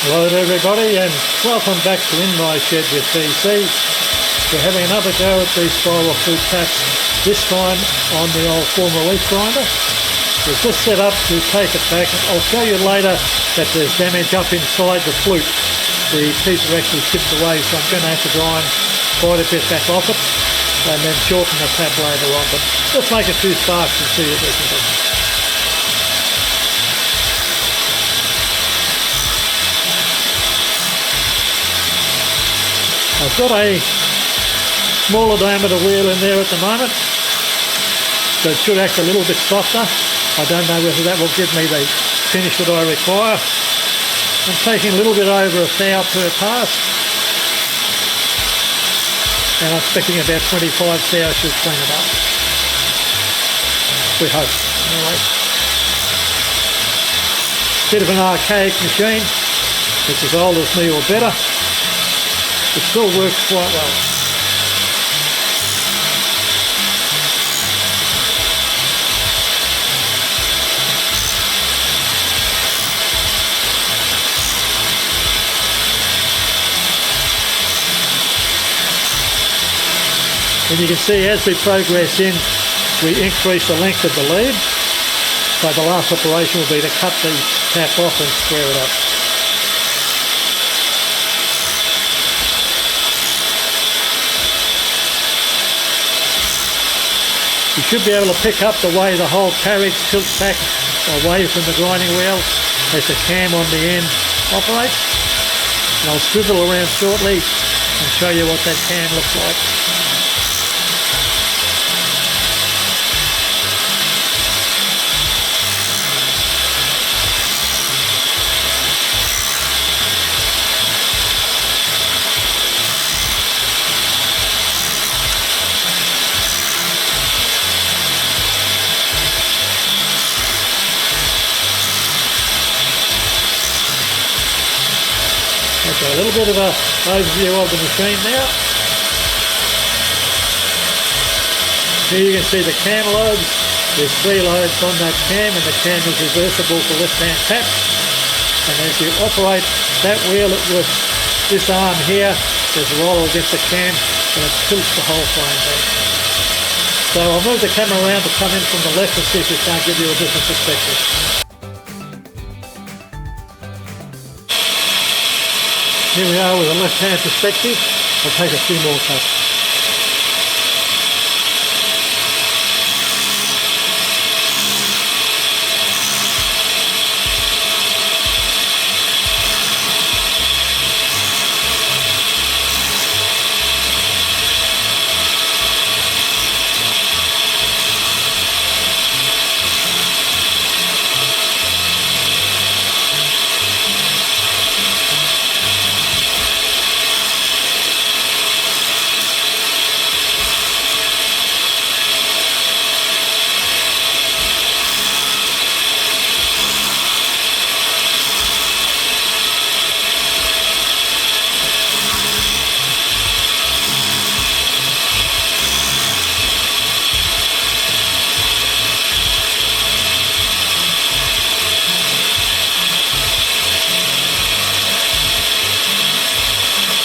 Hello everybody and welcome back to In My Shed with BC. We're having another go at these spiral flute taps, this time on the old former leaf grinder. We've just set up to take it back. I'll show you later that there's damage up inside the flute. The teeth are actually chipped away, so I'm going to have to grind quite a bit back off it and then shorten the tap later on. But let's make a few sparks and see what we can do. I've got a smaller diameter wheel in there at the moment, so it should act a little bit softer. I don't know whether that will give me the finish that I require. I'm taking a little bit over a thou per pass, and I'm expecting about 25 thou should clean it up. We hope. Anyway, bit of an archaic machine. It's as old as me or better. It still works quite well. And you can see as we progress in, we increase the length of the lead. So the last operation will be to cut the tap off and square it up. You should be able to pick up the way the whole carriage tilts back away from the grinding wheel as the cam on the end operates. And I'll swivel around shortly and show you what that cam looks like. Okay, a little bit of an overview of the machine now. Here you can see the cam lobes. There's 3 lobes on that cam, and the cam is reversible for left-hand taps. And as you operate that wheel with this arm here, there's a roll against the cam and it tilts the whole frame back. So I'll move the camera around to come in from the left and see if we can't give you a different perspective. Here we are with a left-hand perspective. I'll take a few more cuts.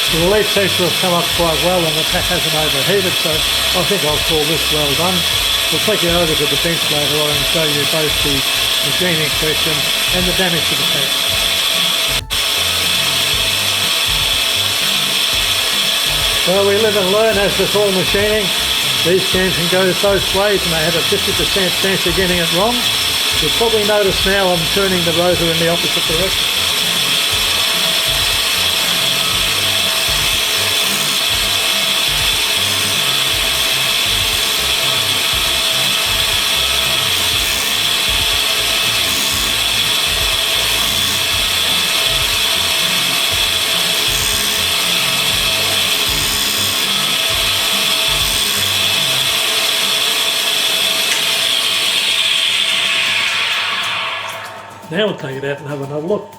The leaf seems to have come up quite well and the tap hasn't overheated, so I think I'll call this well done. We'll take you over to the bench later on and show you both the machine in question and the damage to the tap. Well, we live and learn as with all machining. These cams can go both ways and they have a 50% chance of getting it wrong. You'll probably notice now I'm turning the rotor in the opposite direction. Now we'll take it out and have another look.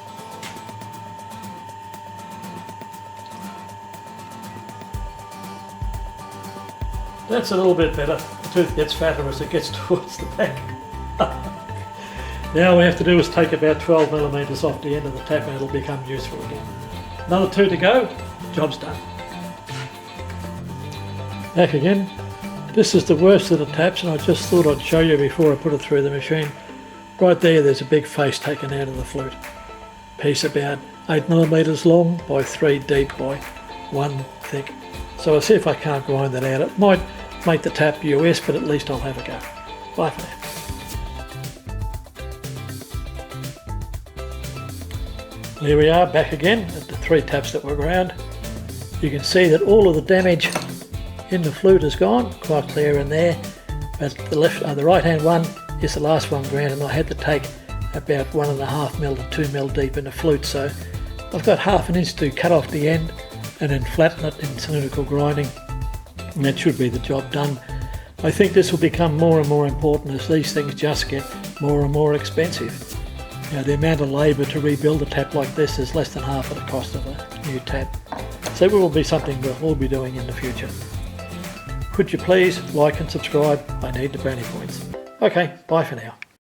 That's a little bit better. The tooth gets fatter as it gets towards the back. Now all we have to do is take about 12 millimetres off the end of the tap and it'll become useful again. Another 2 to go, job's done. Back again. This is the worst of the taps, and I just thought I'd show you before I put it through the machine. Right there's a big face taken out of the flute. Piece about 8 millimetres long by 3 deep by 1 thick. So I'll see if I can't grind that out. It might make the tap US, but at least I'll have a go. Bye for now. Here we are back again at the 3 taps that were ground. You can see that all of the damage in the flute is gone, quite clear in there, but the right hand one is the last one ground, and I had to take about 1.5 mil to 2 mil deep in the flute, so I've got ½ an inch to cut off the end and then flatten it in cylindrical grinding, and that should be the job done. I think this will become more and more important as these things just get more and more expensive. You know, the amount of labour to rebuild a tap like this is less than half of the cost of a new tap, so it will be something we'll be doing in the future. Could you please like and subscribe? I need the brownie points. Okay, bye for now.